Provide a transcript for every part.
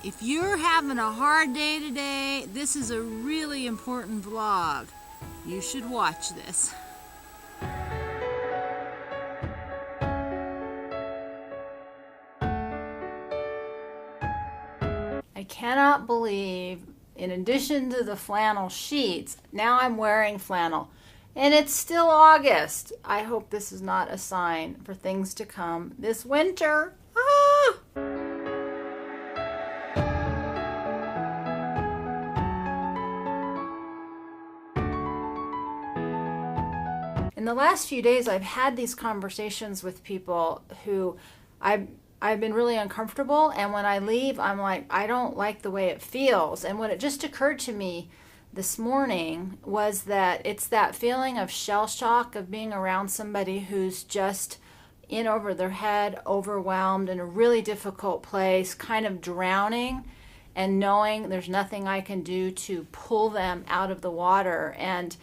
If you're having a hard day today, this is a really important vlog. You should watch this. I cannot believe, in addition to the flannel sheets, now I'm wearing flannel. And it's still August. I hope this is not a sign for things to come this winter. Ah! In the last few days, I've had these conversations with people who I've been really uncomfortable, and when I leave, I'm like, I don't like the way it feels. And what it just occurred to me this morning was that it's that feeling of shell shock of being around somebody who's just in over their head, overwhelmed, in a really difficult place, kind of drowning, and knowing there's nothing I can do to pull them out of the water. And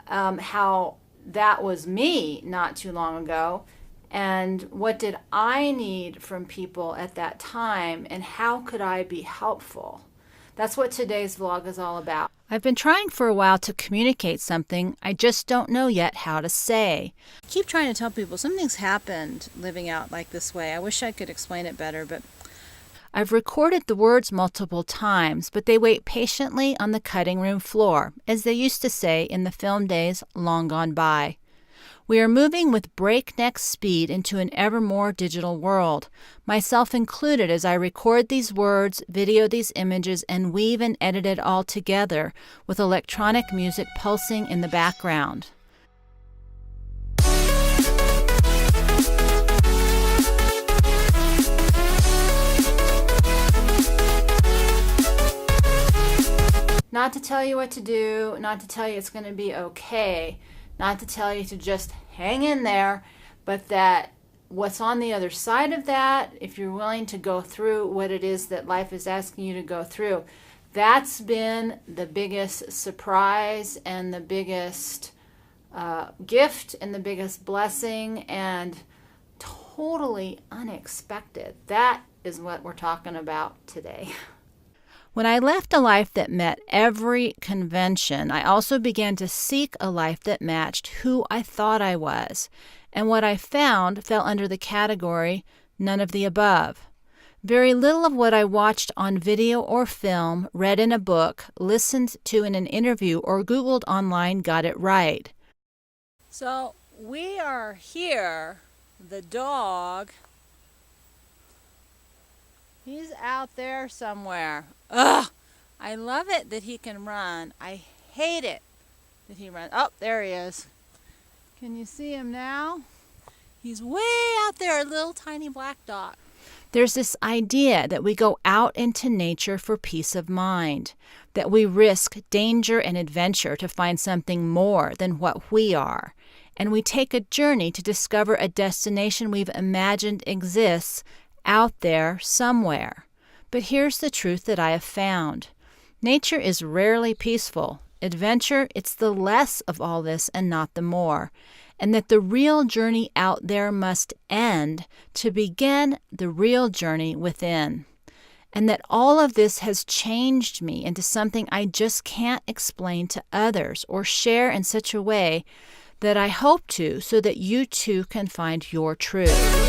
how that was me not too long ago. And what did I need from people at that time, and how could I be helpful? That's what today's vlog is all about. I've been trying for a while to communicate something I just don't know yet how to say. I keep trying to tell people something's happened living out like this way. I wish I could explain it better, but I've recorded the words multiple times, but they wait patiently on the cutting room floor, as they used to say in the film days long gone by. We are moving with breakneck speed into an ever more digital world, myself included, as I record these words, video these images, and weave and edit it all together with electronic music pulsing in the background. Not to tell you what to do, not to tell you it's going to be okay, not to tell you to just hang in there, but that what's on the other side of that, if you're willing to go through what it is that life is asking you to go through, that's been the biggest surprise and the biggest gift and the biggest blessing, and totally unexpected. That is what we're talking about today. When I left a life that met every convention, I also began to seek a life that matched who I thought I was. And what I found fell under the category none of the above. Very little of what I watched on video or film, read in a book, listened to in an interview, or Googled online got it right. So we are here. The dog, he's out there somewhere. Ugh! I love it that he can run. I hate it that he runs. Oh, there he is. Can you see him now? He's way out there, a little tiny black dot. There's this idea that we go out into nature for peace of mind, that we risk danger and adventure to find something more than what we are, and we take a journey to discover a destination we've imagined exists out there somewhere. But here's the truth that I have found. Nature is rarely peaceful. Adventure, it's the less of all this and not the more. And that the real journey out there must end to begin the real journey within. And that all of this has changed me into something I just can't explain to others or share in such a way that I hope to, so that you too can find your truth.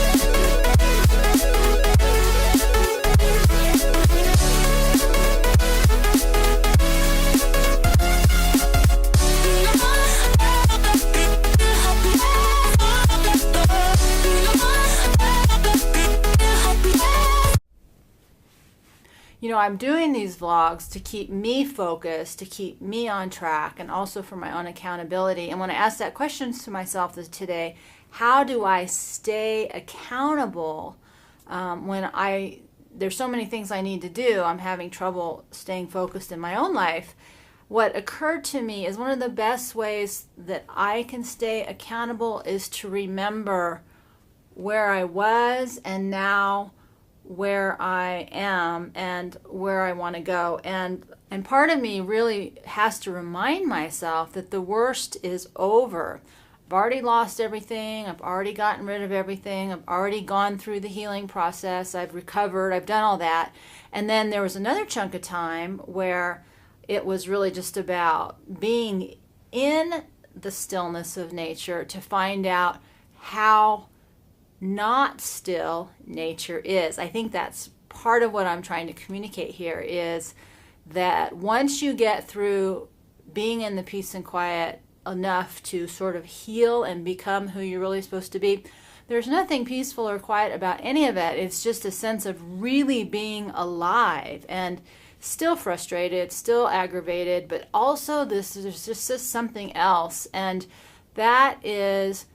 You know, I'm doing these vlogs to keep me focused, to keep me on track, and also for my own accountability. And when I asked that question to myself today, how do I stay accountable when there's so many things I need to do, I'm having trouble staying focused in my own life. What occurred to me is one of the best ways that I can stay accountable is to remember where I was and now where I am and where I want to go. And part of me really has to remind myself that the worst is over. I've already lost everything. I've already gotten rid of everything. I've already gone through the healing process. I've recovered. I've done all that. And then there was another chunk of time where it was really just about being in the stillness of nature to find out how not still nature is. I think that's part of what I'm trying to communicate here, is that once you get through being in the peace and quiet enough to sort of heal and become who you're really supposed to be, there's nothing peaceful or quiet about any of it. It's just a sense of really being alive and still frustrated, still aggravated, but also there's just something else. And that is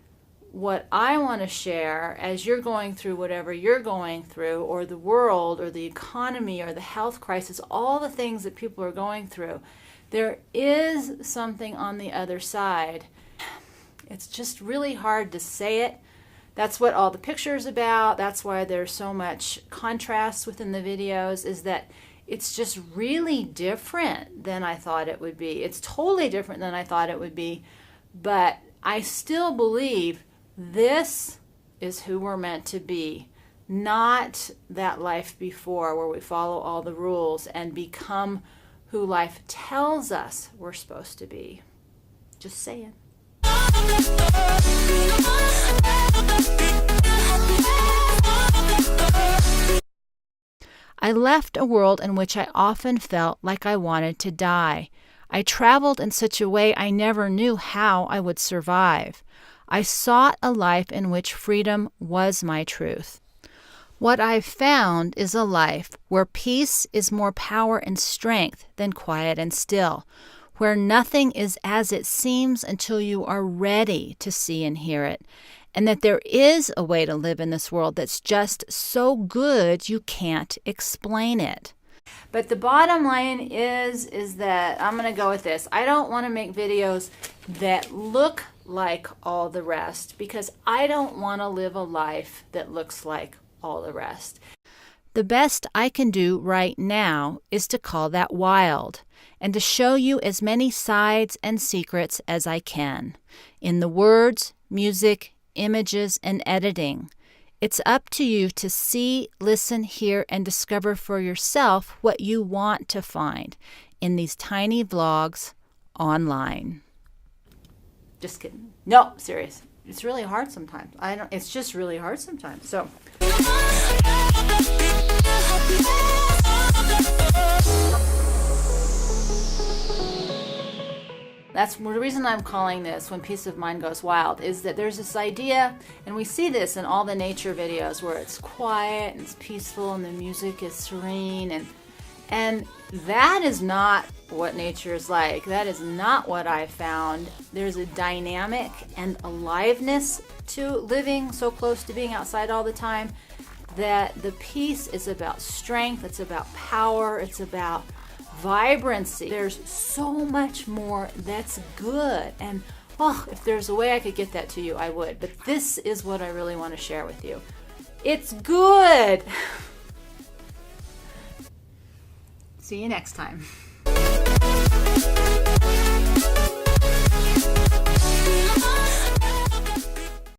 what I want to share as you're going through whatever you're going through, or the world, or the economy, or the health crisis, all the things that people are going through. There is something on the other side. It's just really hard to say it. That's what all the pictures about. That's why there's so much contrast within the videos, is that it's just really different than I thought it would be. It's totally different than I thought it would be. But I still believe this is who we're meant to be, not that life before where we follow all the rules and become who life tells us we're supposed to be. Just saying. I left a world in which I often felt like I wanted to die. I traveled in such a way I never knew how I would survive. I sought a life in which freedom was my truth. What I've found is a life where peace is more power and strength than quiet and still, where nothing is as it seems until you are ready to see and hear it, and that there is a way to live in this world that's just so good you can't explain it. But the bottom line is that I'm going to go with this. I don't want to make videos that look like all the rest, because I don't want to live a life that looks like all the rest. The best I can do right now is to call that wild, and to show you as many sides and secrets as I can, in the words, music, images, and editing. It's up to you to see, listen, hear, and discover for yourself what you want to find in these tiny vlogs online. Just kidding. No, serious. It's really hard sometimes. It's just really hard sometimes. So that's the reason I'm calling this When Peace of Mind Goes Wild, is that there's this idea, and we see this in all the nature videos where it's quiet and it's peaceful and the music is serene, and that is not what nature is like. That is not what I found. There's a dynamic and aliveness to living so close to being outside all the time, that the peace is about strength, it's about power, it's about vibrancy. There's so much more that's good, and if there's a way I could get that to you, I would. But this is what I really want to share with you. It's good. See you next time.